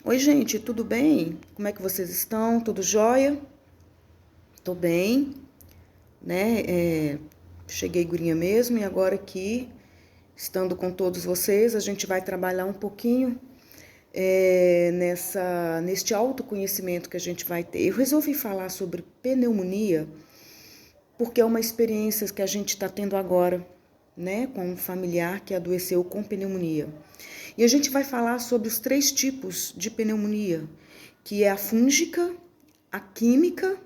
Oi, gente, tudo bem? Como é que vocês estão? Tudo jóia? Tô bem, né? Cheguei gurinha mesmo e agora aqui, estando com todos vocês, a gente vai trabalhar um pouquinho neste autoconhecimento que a gente vai ter. Eu resolvi falar sobre pneumonia porque é uma experiência que a gente está tendo agora, né? Com um familiar que adoeceu com pneumonia. E a gente vai falar sobre os 3 tipos de pneumonia, que é a fúngica, a química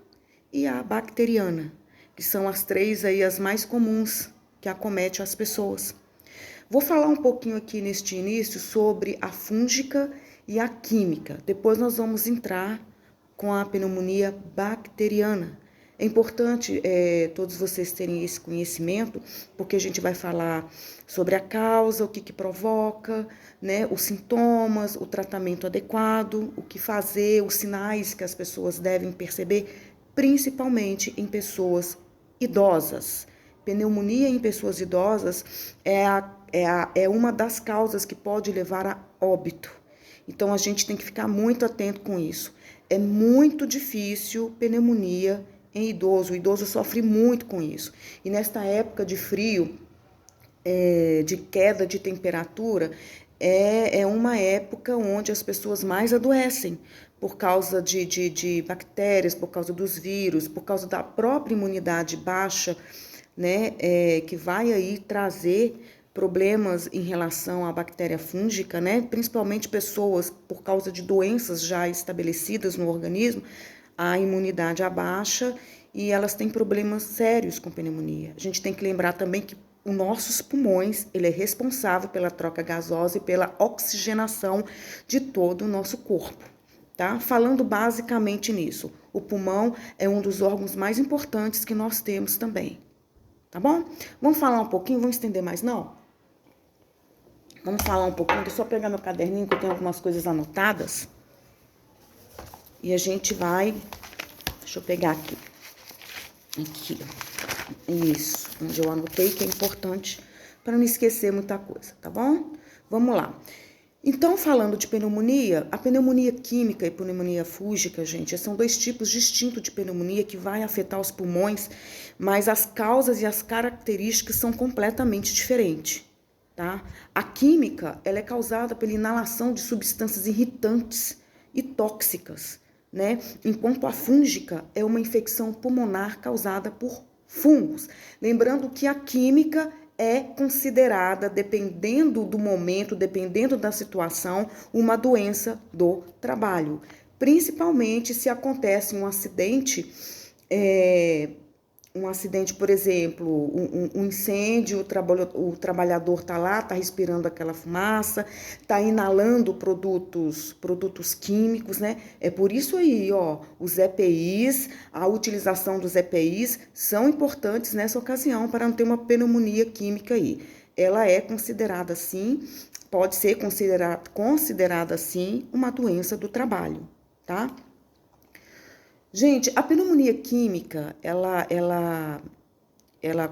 e a bacteriana, que são as 3 aí as mais comuns que acometem as pessoas. Vou falar um pouquinho aqui neste início sobre a fúngica e a química. Depois nós vamos entrar com a pneumonia bacteriana. É importante todos vocês terem esse conhecimento, porque a gente vai falar sobre a causa, o que provoca, né, os sintomas, o tratamento adequado, o que fazer, os sinais que as pessoas devem perceber, principalmente em pessoas idosas. Pneumonia em pessoas idosas é uma das causas que pode levar a óbito. Então, a gente tem que ficar muito atento com isso. É muito difícil pneumonia em idoso. O idoso sofre muito com isso. E nesta época de frio, de queda de temperatura, é uma época onde as pessoas mais adoecem por causa de bactérias, por causa dos vírus, por causa da própria imunidade baixa, né, que vai aí trazer problemas em relação à bactéria fúngica, né, principalmente pessoas por causa de doenças já estabelecidas no organismo, a imunidade abaixa e elas têm problemas sérios com pneumonia. A gente tem que lembrar também que os nossos pulmões, ele é responsável pela troca gasosa e pela oxigenação de todo o nosso corpo, tá? Falando basicamente nisso, o pulmão é um dos órgãos mais importantes que nós temos também, tá bom? Vamos falar um pouquinho, vamos estender mais não? Vamos falar um pouquinho, deixa eu só pegar meu caderninho que eu tenho algumas coisas anotadas. E a gente vai, deixa eu pegar aqui. Aqui, isso, onde eu anotei que é importante para não esquecer muita coisa, tá bom? Vamos lá. Então, falando de pneumonia, a pneumonia química e pneumonia fúngica, gente, são 2 tipos distintos de pneumonia que vai afetar os pulmões, mas as causas e as características são completamente diferentes, tá? A química, ela é causada pela inalação de substâncias irritantes e tóxicas, né? Enquanto a fúngica é uma infecção pulmonar causada por fungos. Lembrando que a química é considerada, dependendo do momento, dependendo da situação, uma doença do trabalho. Principalmente se acontece um acidente, por exemplo, um incêndio, o trabalhador está lá, está respirando aquela fumaça, está inalando produtos químicos, né? É por isso aí, ó, os EPIs, a utilização dos EPIs são importantes nessa ocasião para não ter uma pneumonia química aí. Ela é considerada assim, pode ser considerada assim uma doença do trabalho, tá? Gente, a pneumonia química, ela,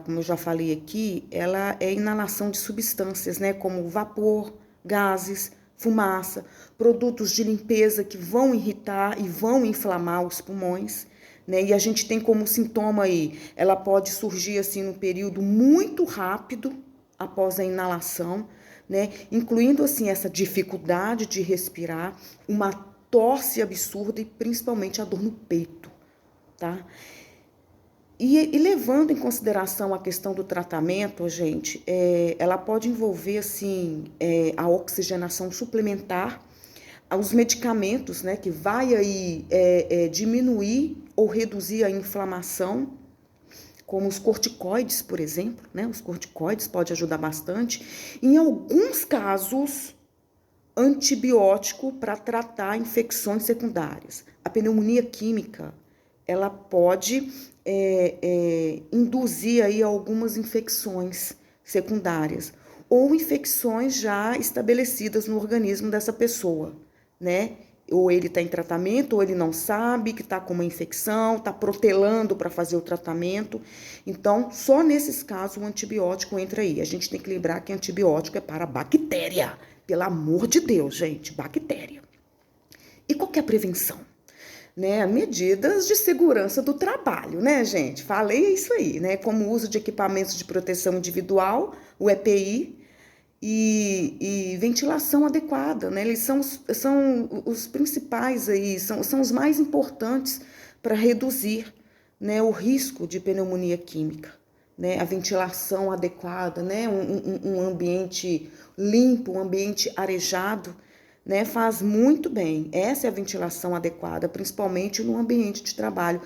como eu já falei aqui, ela é inalação de substâncias, né, como vapor, gases, fumaça, produtos de limpeza que vão irritar e vão inflamar os pulmões, né? E a gente tem como sintoma aí, ela pode surgir assim num período muito rápido após a inalação, né? Incluindo assim essa dificuldade de respirar, uma tosse absurda e principalmente a dor no peito, tá? E levando em consideração a questão do tratamento, gente, ela pode envolver, assim, a oxigenação suplementar, os medicamentos, né, que vai aí diminuir ou reduzir a inflamação, como os corticoides, por exemplo, né? Os corticoides podem ajudar bastante. Em alguns casos, antibiótico para tratar infecções secundárias. A pneumonia química, ela pode induzir aí algumas infecções secundárias ou infecções já estabelecidas no organismo dessa pessoa, né? Ou ele está em tratamento, ou ele não sabe que está com uma infecção, está protelando para fazer o tratamento. Então, só nesses casos o antibiótico entra aí. A gente tem que lembrar que antibiótico é para bactéria. Pelo amor de Deus, gente, bactéria. E qual que é a prevenção? Né, medidas de segurança do trabalho, né, gente? Falei isso aí, né? Como o uso de equipamentos de proteção individual, o EPI, e ventilação adequada, né? Eles são os principais aí, são os mais importantes para reduzir, né, o risco de pneumonia química, né? A ventilação adequada, né? Um ambiente limpo, um ambiente arejado, né, faz muito bem. Essa é a ventilação adequada, principalmente no ambiente de trabalho.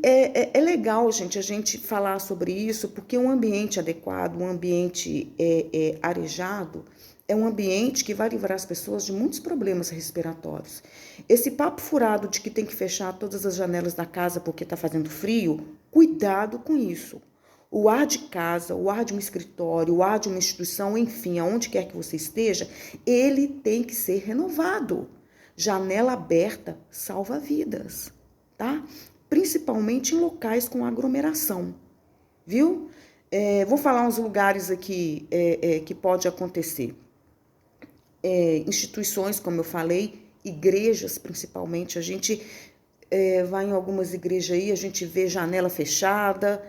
É legal, gente, a gente falar sobre isso, porque um ambiente adequado, um ambiente arejado, é um ambiente que vai livrar as pessoas de muitos problemas respiratórios. Esse papo furado de que tem que fechar todas as janelas da casa porque está fazendo frio, cuidado com isso. O ar de casa, o ar de um escritório, o ar de uma instituição, enfim, aonde quer que você esteja, ele tem que ser renovado. Janela aberta salva vidas, tá? Principalmente em locais com aglomeração, viu? Vou falar uns lugares aqui que pode acontecer. Instituições, como eu falei, igrejas principalmente, a gente vai em algumas igrejas aí, a gente vê janela fechada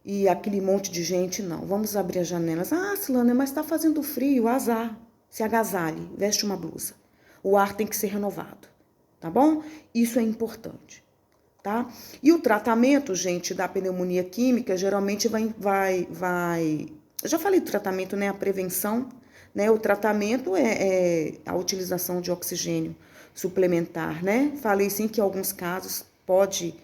e aquele monte de gente, não. Vamos abrir as janelas. Ah, Silana, mas está fazendo frio, azar. Se agasalhe, veste uma blusa. O ar tem que ser renovado, tá bom? Isso é importante, tá? E o tratamento, gente, da pneumonia química, geralmente vai... Eu já falei do tratamento, né? A prevenção, né? O tratamento é a utilização de oxigênio suplementar, né? Falei sim que em alguns casos pode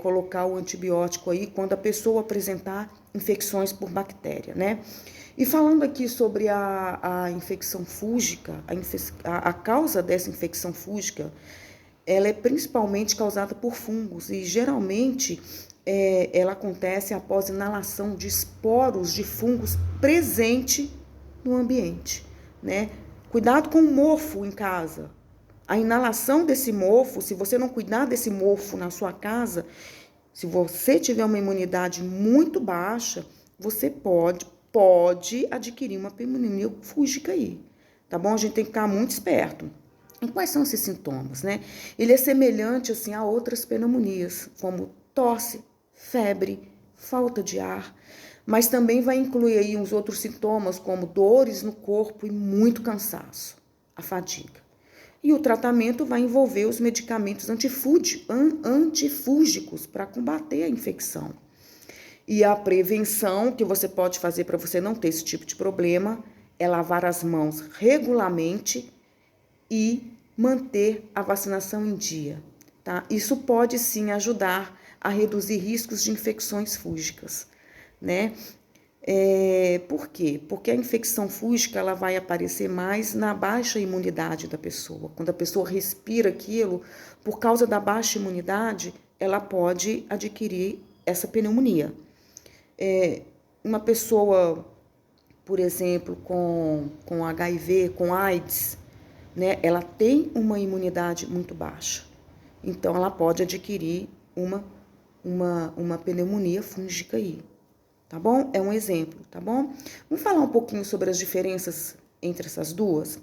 colocar o antibiótico aí quando a pessoa apresentar infecções por bactéria, né? E falando aqui sobre a infecção fúngica, a causa dessa infecção fúngica, ela é principalmente causada por fungos e geralmente ela acontece após inalação de esporos de fungos presente no ambiente, né? Cuidado com o mofo em casa. A inalação desse mofo, se você não cuidar desse mofo na sua casa, se você tiver uma imunidade muito baixa, você pode adquirir uma pneumonia fúngica aí, tá bom? A gente tem que ficar muito esperto. E quais são esses sintomas, né? Ele é semelhante, assim, a outras pneumonias, como tosse, febre, falta de ar, mas também vai incluir aí uns outros sintomas, como dores no corpo e muito cansaço, a fadiga. E o tratamento vai envolver os medicamentos antifúngicos para combater a infecção. E a prevenção que você pode fazer para você não ter esse tipo de problema é lavar as mãos regularmente e manter a vacinação em dia, tá? Isso pode sim ajudar a reduzir riscos de infecções fúngicas, né? Por quê? Porque a infecção fúngica ela vai aparecer mais na baixa imunidade da pessoa. Quando a pessoa respira aquilo, por causa da baixa imunidade, ela pode adquirir essa pneumonia. Uma pessoa, por exemplo, com HIV, com AIDS, né, ela tem uma imunidade muito baixa. Então, ela pode adquirir uma pneumonia fúngica aí. Tá bom? É um exemplo, tá bom? Vamos falar um pouquinho sobre as diferenças entre essas duas?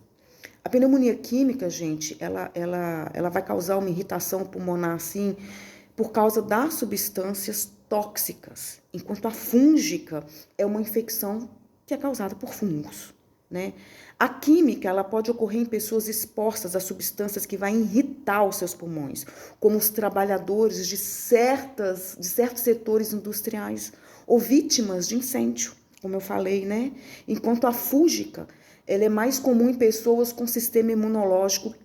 A pneumonia química, gente, ela vai causar uma irritação pulmonar, assim, por causa das substâncias tóxicas, enquanto a fúngica é uma infecção que é causada por fungos, né? A química, ela pode ocorrer em pessoas expostas a substâncias que vão irritar os seus pulmões, como os trabalhadores de certos setores industriais, ou vítimas de incêndio, como eu falei, né? Enquanto a fúngica, ela é mais comum em pessoas com sistema imunológico,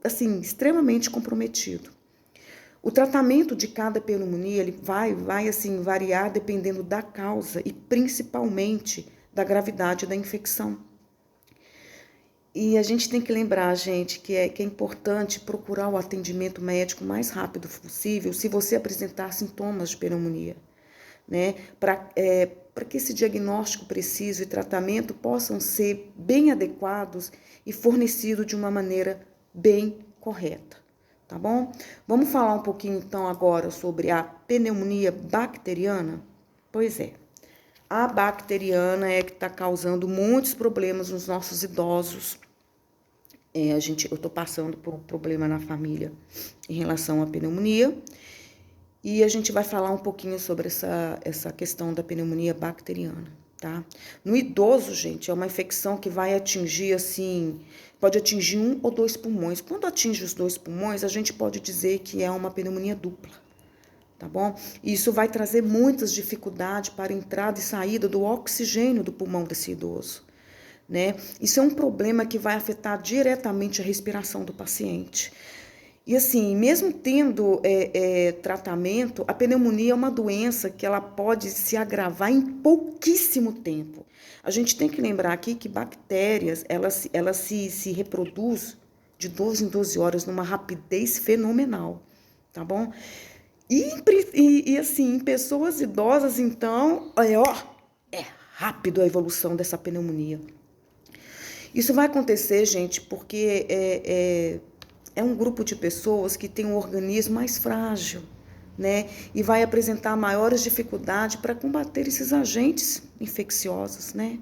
assim, extremamente comprometido. O tratamento de cada pneumonia, ele vai assim, variar dependendo da causa e principalmente da gravidade da infecção. E a gente tem que lembrar, gente, que é importante procurar o atendimento médico o mais rápido possível se você apresentar sintomas de pneumonia, né? Para que esse diagnóstico preciso e tratamento possam ser bem adequados e fornecidos de uma maneira bem correta, tá bom? Vamos falar um pouquinho então agora sobre a pneumonia bacteriana? Pois é, a bacteriana é que está causando muitos problemas nos nossos idosos, eu estou passando por um problema na família em relação à pneumonia. E a gente vai falar um pouquinho sobre essa questão da pneumonia bacteriana, tá? No idoso, gente, é uma infecção que vai atingir, assim, pode atingir 1 ou 2 pulmões. Quando atinge os 2 pulmões, a gente pode dizer que é uma pneumonia dupla, tá bom? E isso vai trazer muitas dificuldades para a entrada e saída do oxigênio do pulmão desse idoso, né? Isso é um problema que vai afetar diretamente a respiração do paciente. E assim, mesmo tendo tratamento, a pneumonia é uma doença que ela pode se agravar em pouquíssimo tempo. A gente tem que lembrar aqui que bactérias, elas se reproduzem de 12 em 12 horas numa rapidez fenomenal, tá bom? E assim, em pessoas idosas, então, é rápido a evolução dessa pneumonia. Isso vai acontecer, gente, porque é um grupo de pessoas que tem um organismo mais frágil, né? E vai apresentar maiores dificuldades para combater esses agentes infecciosos, né?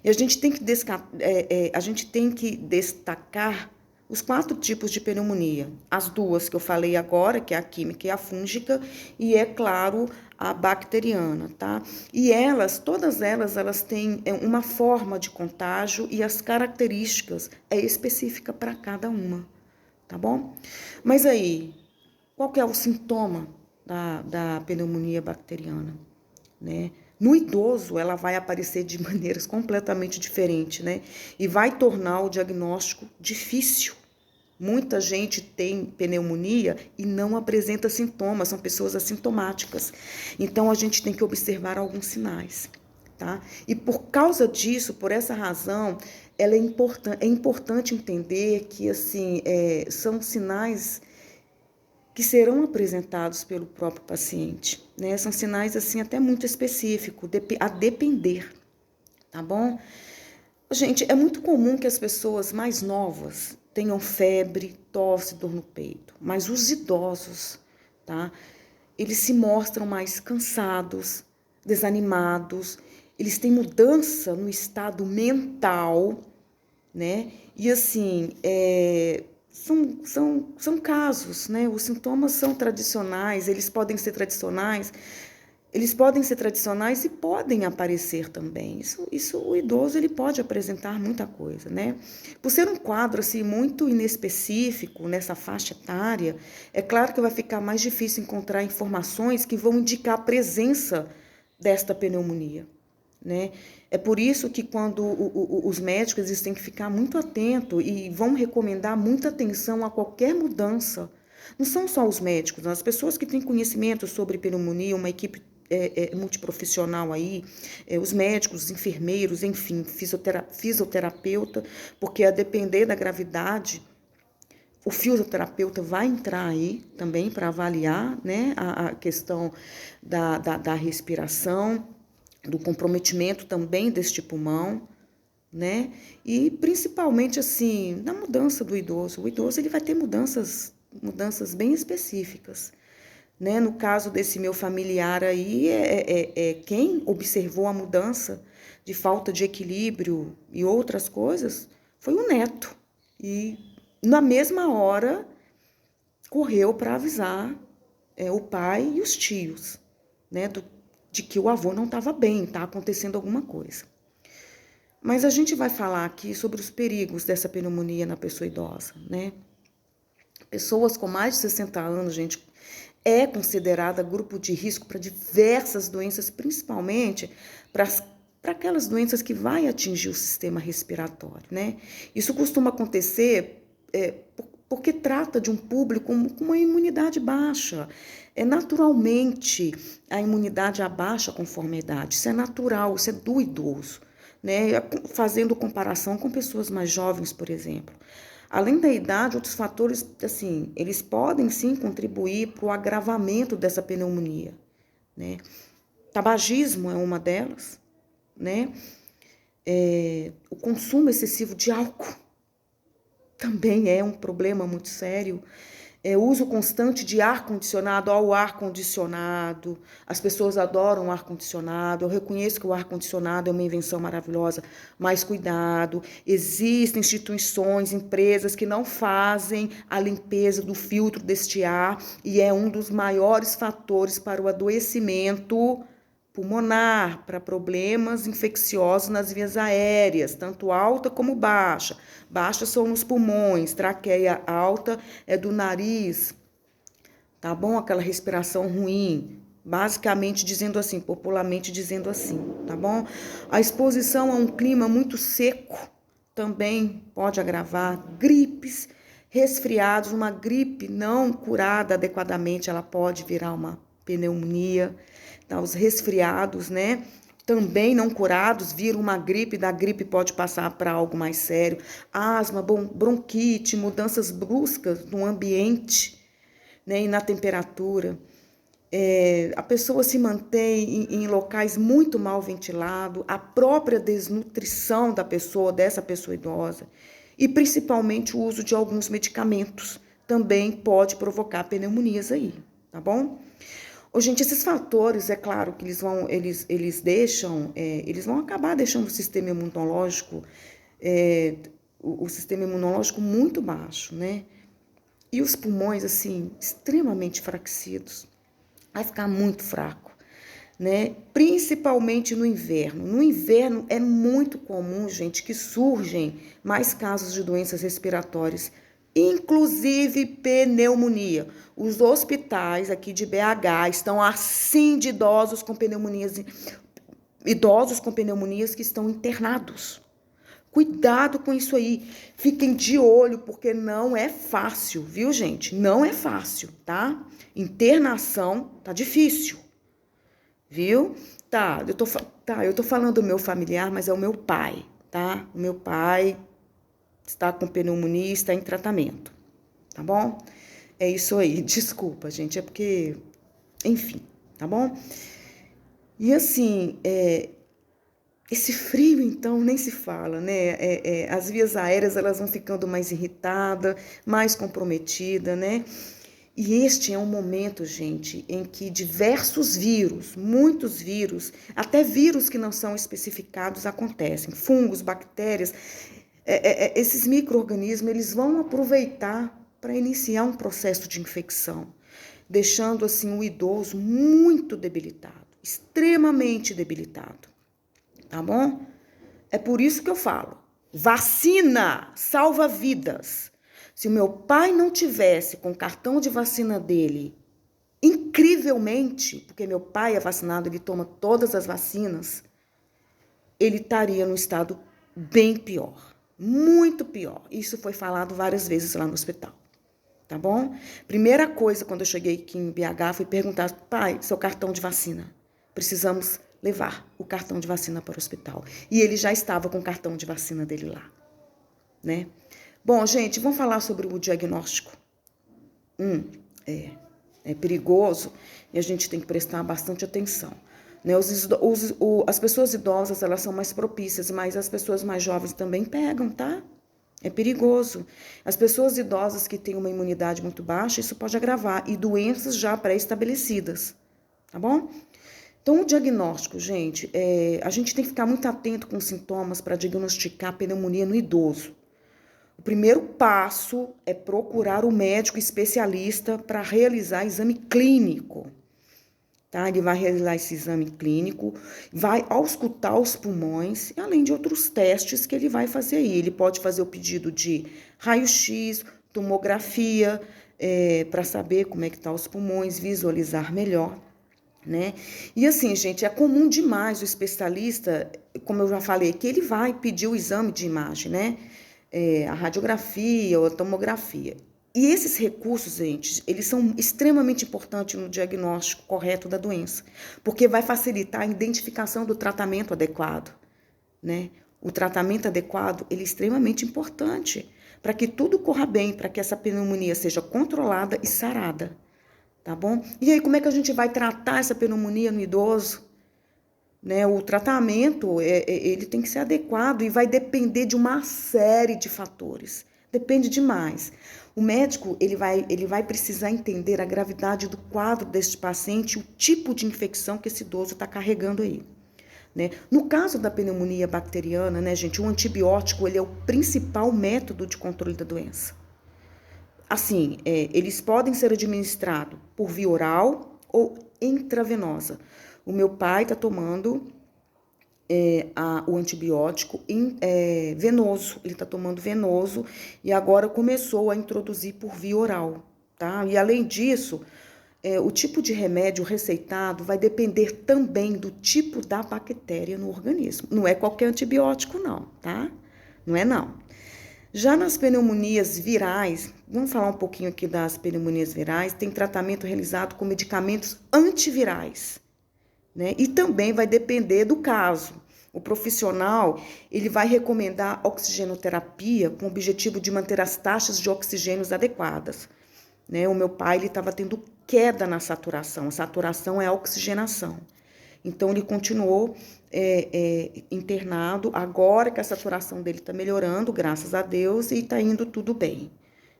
E a gente tem que destacar os 4 tipos de pneumonia. As 2 que eu falei agora, que é a química e a fúngica, e é claro, a bacteriana, tá? E todas elas têm uma forma de contágio e as características específicas para cada uma. Tá bom? Mas aí, qual que é o sintoma da pneumonia bacteriana, né? No idoso, ela vai aparecer de maneiras completamente diferentes, né? E vai tornar o diagnóstico difícil. Muita gente tem pneumonia e não apresenta sintomas, são pessoas assintomáticas. Então, a gente tem que observar alguns sinais, tá? E por causa disso, por essa razão, é importante entender que, assim, são sinais que serão apresentados pelo próprio paciente, né? São sinais, assim, até muito específicos, a depender, tá bom? Gente, é muito comum que as pessoas mais novas tenham febre, tosse, dor no peito, mas os idosos, tá? Eles se mostram mais cansados, desanimados, eles têm mudança no estado mental, né? E assim, são casos, né? Os sintomas são tradicionais, eles podem ser tradicionais e podem aparecer também. Isso o idoso ele pode apresentar muita coisa, né? Por ser um quadro assim muito inespecífico nessa faixa etária, é claro que vai ficar mais difícil encontrar informações que vão indicar a presença desta pneumonia, né? É por isso que quando os médicos eles têm que ficar muito atentos e vão recomendar muita atenção a qualquer mudança. Não são só os médicos, as pessoas que têm conhecimento sobre pneumonia, uma equipe multiprofissional aí, os médicos, os enfermeiros, enfim, fisioterapeuta, porque a depender da gravidade, o fisioterapeuta vai entrar aí também para avaliar, né, a questão da respiração, do comprometimento também deste pulmão, né, e principalmente assim, na mudança do idoso. O idoso ele vai ter mudanças bem específicas. Né? No caso desse meu familiar aí, quem observou a mudança de falta de equilíbrio e outras coisas foi o neto. E na mesma hora correu para avisar o pai e os tios, né? De que o avô não estava bem, está acontecendo alguma coisa. Mas a gente vai falar aqui sobre os perigos dessa pneumonia na pessoa idosa, né? Pessoas com mais de 60 anos, gente, é considerada grupo de risco para diversas doenças, principalmente para aquelas doenças que vai atingir o sistema respiratório, né? Isso costuma acontecer porque trata de um público com uma imunidade baixa. Naturalmente, a imunidade abaixa conforme a idade. Isso é natural, isso é do idoso, né? Fazendo comparação com pessoas mais jovens, por exemplo. Além da idade, outros fatores, assim, eles podem sim contribuir para o agravamento dessa pneumonia, né? Tabagismo é uma delas, né? O consumo excessivo de álcool também é um problema muito sério. Uso constante de ar-condicionado, o ar-condicionado. As pessoas adoram o ar-condicionado. Eu reconheço que o ar-condicionado é uma invenção maravilhosa, mas cuidado. Existem instituições, empresas que não fazem a limpeza do filtro deste ar e é um dos maiores fatores para o adoecimento pulmonar, para problemas infecciosos nas vias aéreas, tanto alta como baixa. Baixa são nos pulmões, traqueia alta é do nariz, tá bom? Aquela respiração ruim, basicamente dizendo assim, popularmente dizendo assim, tá bom? A exposição a um clima muito seco também pode agravar gripes, resfriados, uma gripe não curada adequadamente, ela pode virar uma pneumonia. Tá, os resfriados, né? Também não curados, viram uma gripe, da gripe pode passar para algo mais sério. Asma, bronquite, mudanças bruscas no ambiente, né? E na temperatura. A pessoa se mantém em locais muito mal ventilados, a própria desnutrição da pessoa, dessa pessoa idosa, e principalmente o uso de alguns medicamentos também pode provocar pneumonias aí, tá bom? Gente, esses fatores, é claro que eles vão acabar deixando o sistema imunológico, o sistema imunológico muito baixo, né? E os pulmões, assim, extremamente enfraquecidos. Vai ficar muito fraco, né? Principalmente no inverno. No inverno é muito comum, gente, que surgem mais casos de doenças respiratórias, inclusive pneumonia. Os hospitais aqui de BH estão assim de idosos com pneumonias que estão internados. Cuidado com isso aí. Fiquem de olho, porque não é fácil, viu, gente? Não é fácil, tá? Internação tá difícil, viu? Eu tô falando do meu familiar, mas é o meu pai, tá? O meu pai está com pneumonia e está em tratamento, tá bom? É isso aí. Desculpa, gente, é porque, enfim, tá bom? E assim, esse frio, então, nem se fala, né? As vias aéreas, elas vão ficando mais irritadas, mais comprometidas, né? E este é um momento, gente, em que diversos vírus, muitos vírus, até vírus que não são especificados acontecem. Fungos, bactérias, esses micro-organismos, eles vão aproveitar para iniciar um processo de infecção, deixando, assim, o idoso muito debilitado, extremamente debilitado. Tá bom? É por isso que eu falo, vacina salva vidas. Se o meu pai não tivesse com o cartão de vacina dele, incrivelmente, porque meu pai é vacinado, ele toma todas as vacinas, ele estaria num estado bem pior, muito pior. Isso foi falado várias vezes lá no hospital, tá bom? Primeira coisa, quando eu cheguei aqui em BH, foi perguntar, pai, seu cartão de vacina, precisamos levar o cartão de vacina para o hospital. E ele já estava com o cartão de vacina dele lá, né? Bom, gente, vamos falar sobre o diagnóstico. É perigoso e a gente tem que prestar bastante atenção, né? As pessoas idosas, elas são mais propícias, mas as pessoas mais jovens também pegam, tá? É perigoso. As pessoas idosas que têm uma imunidade muito baixa, isso pode agravar, e doenças já pré-estabelecidas, tá bom? Então, o diagnóstico, gente, a gente tem que ficar muito atento com os sintomas para diagnosticar pneumonia no idoso. O primeiro passo é procurar o médico especialista para realizar exame clínico, tá? Ele vai realizar esse exame clínico, vai auscultar os pulmões, além de outros testes que ele vai fazer aí. Ele pode fazer o pedido de raio-x, tomografia, para saber como é que estão os pulmões, visualizar melhor, né? E assim, gente, é comum demais o especialista, como eu já falei, que ele vai pedir o exame de imagem, né? A radiografia ou a tomografia. E esses recursos, gente, eles são extremamente importantes no diagnóstico correto da doença, porque vai facilitar a identificação do tratamento adequado, né? O tratamento adequado, ele é extremamente importante para que tudo corra bem, para que essa pneumonia seja controlada e sarada, tá bom? E aí, como é que a gente vai tratar essa pneumonia no idoso? Né? O tratamento, ele tem que ser adequado e vai depender de uma série de fatores. Depende demais. O médico ele vai precisar entender a gravidade do quadro deste paciente, o tipo de infecção que esse idoso está carregando aí. Né? No caso da pneumonia bacteriana, né, gente, o antibiótico ele é o principal método de controle da doença. Assim, eles podem ser administrados por via oral ou intravenosa. O meu pai está tomando o antibiótico venoso, ele está tomando venoso e agora começou a introduzir por via oral, tá? E além disso, o tipo de remédio receitado vai depender também do tipo da bactéria no organismo. Não é qualquer antibiótico não, tá? Não é não. Já nas pneumonias virais, vamos falar um pouquinho aqui das pneumonias virais, tem tratamento realizado com medicamentos antivirais, né? E também vai depender do caso. O profissional, ele vai recomendar oxigenoterapia com o objetivo de manter as taxas de oxigênio adequadas. Né? O meu pai, ele estava tendo queda na saturação. A saturação é a oxigenação. Então, ele continuou internado. Agora que a saturação dele está melhorando, graças a Deus, e está indo tudo bem.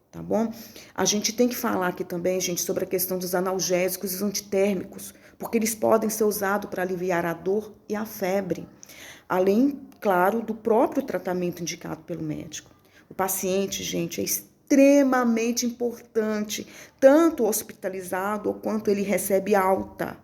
Tá bom? A gente tem que falar aqui também, gente, sobre a questão dos analgésicos e os antitérmicos, porque eles podem ser usados para aliviar a dor e a febre, além, claro, do próprio tratamento indicado pelo médico. O paciente, gente, é extremamente importante, tanto hospitalizado quanto ele recebe alta.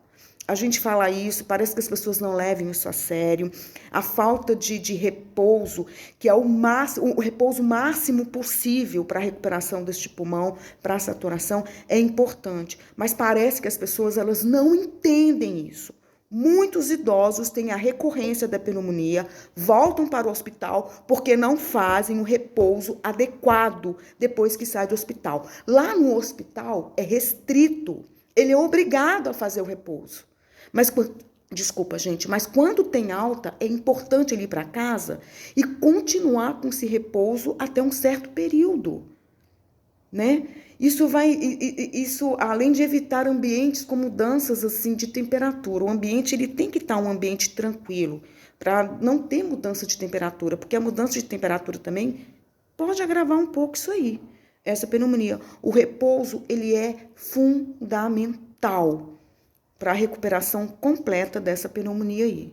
A gente fala isso, parece que as pessoas não levam isso a sério. A falta de repouso, que é o repouso máximo possível para a recuperação deste pulmão, para a saturação, é importante. Mas parece que as pessoas elas não entendem isso. Muitos idosos têm a recorrência da pneumonia, voltam para o hospital porque não fazem o repouso adequado depois que sai do hospital. Lá no hospital é restrito, ele é obrigado a fazer o repouso. Mas, desculpa, gente, mas quando tem alta, é importante ele ir para casa e continuar com esse repouso até um certo período, né? Isso além de evitar ambientes com mudanças assim de temperatura. O ambiente ele tem que estar um ambiente tranquilo para não ter mudança de temperatura, porque a mudança de temperatura também pode agravar um pouco isso aí, essa pneumonia. O repouso ele é fundamental para a recuperação completa dessa pneumonia aí,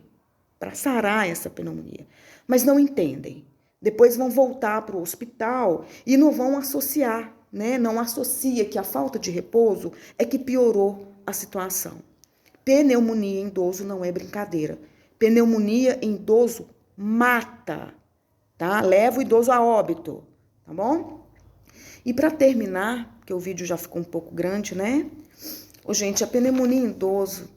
para sarar essa pneumonia. Mas não entendem. Depois vão voltar para o hospital e não vão associar, né? Não associa que a falta de repouso é que piorou a situação. Pneumonia em idoso não é brincadeira. Pneumonia em idoso mata, tá? Leva o idoso a óbito, tá bom? E para terminar, porque o vídeo já ficou um pouco grande, né? Gente, a pneumonia em idoso,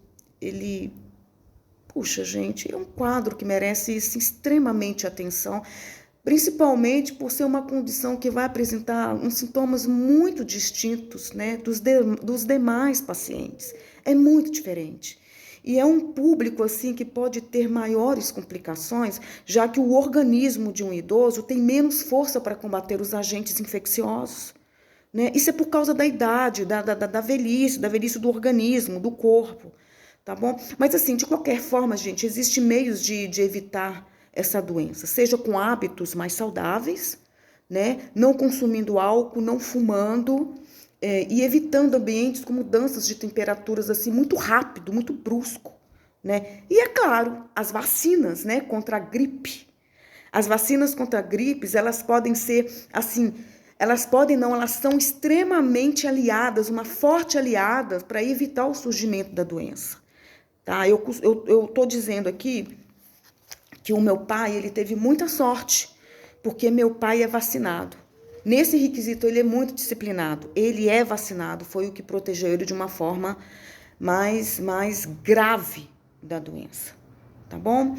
puxa, gente, é um quadro que merece extremamente atenção, principalmente por ser uma condição que vai apresentar uns sintomas muito distintos, né, dos demais pacientes. É muito diferente. E é um público, assim, que pode ter maiores complicações, já que o organismo de um idoso tem menos força para combater os agentes infecciosos. Né? Isso é por causa da idade, da velhice do organismo, do corpo, tá bom? Mas assim, de qualquer forma, gente, existem meios de evitar essa doença, seja com hábitos mais saudáveis, né? Não consumindo álcool, não fumando, e evitando ambientes com mudanças de temperaturas assim muito rápido, muito brusco, né? E é claro, as vacinas, né, contra a gripe. As vacinas contra gripes, elas podem ser assim, elas são extremamente aliadas, uma forte aliada para evitar o surgimento da doença. Tá? Eu tô dizendo aqui que o meu pai, ele teve muita sorte, porque meu pai é vacinado. Nesse requisito, ele é muito disciplinado. Ele é vacinado, foi o que protegeu ele de uma forma mais grave da doença. Tá bom?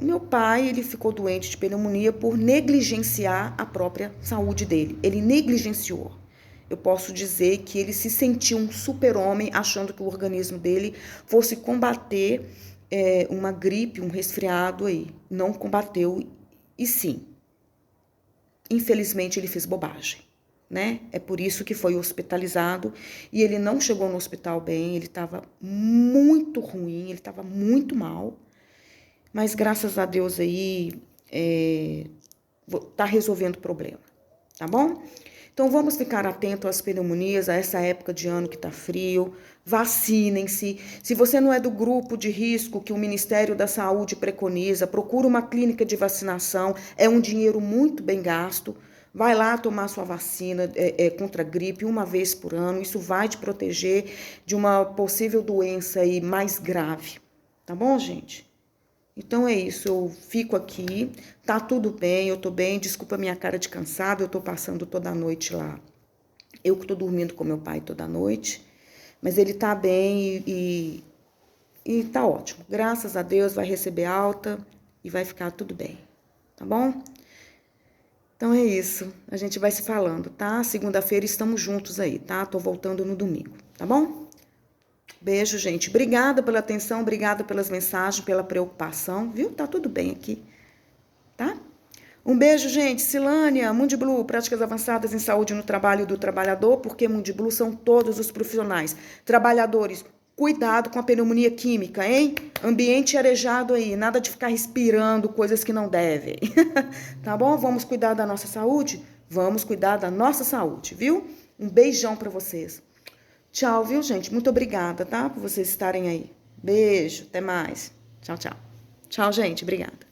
Meu pai, ele ficou doente de pneumonia por negligenciar a própria saúde dele. Ele negligenciou. Eu posso dizer que ele se sentiu um super-homem achando que o organismo dele fosse combater uma gripe, um resfriado aí. Não combateu e sim. Infelizmente, ele fez bobagem. Né? É por isso que foi hospitalizado e ele não chegou no hospital bem, ele estava muito ruim, ele estava muito mal, mas graças a Deus aí tá resolvendo o problema, tá bom? Então vamos ficar atento às pneumonias, a essa época de ano que tá frio. Vacinem-se. Se você não é do grupo de risco que o Ministério da Saúde preconiza, procura uma clínica de vacinação. É um dinheiro muito bem gasto. Vai lá tomar sua vacina contra a gripe uma vez por ano. Isso vai te proteger de uma possível doença aí mais grave. Tá bom, gente? Então é isso, eu fico aqui, tá tudo bem, eu tô bem, desculpa a minha cara de cansado, eu tô passando toda a noite lá. Eu que tô dormindo com meu pai toda noite, mas ele tá bem e tá ótimo. Graças a Deus vai receber alta e vai ficar tudo bem, tá bom? Então é isso, a gente vai se falando, tá? Segunda-feira estamos juntos aí, tá? Tô voltando no domingo, tá bom? Beijo, gente. Obrigada pela atenção, obrigada pelas mensagens, pela preocupação, viu? Tá tudo bem aqui, tá? Um beijo, gente. Silânia, Mundiblu, práticas avançadas em saúde no trabalho do trabalhador, porque Mundiblu são todos os profissionais. Trabalhadores, cuidado com a pneumonia química, hein? Ambiente arejado aí, nada de ficar respirando coisas que não devem. Tá bom? Vamos cuidar da nossa saúde? Vamos cuidar da nossa saúde, viu? Um beijão pra vocês. Tchau, viu, gente? Muito obrigada, tá? Por vocês estarem aí. Beijo, até mais. Tchau, tchau. Tchau, gente. Obrigada.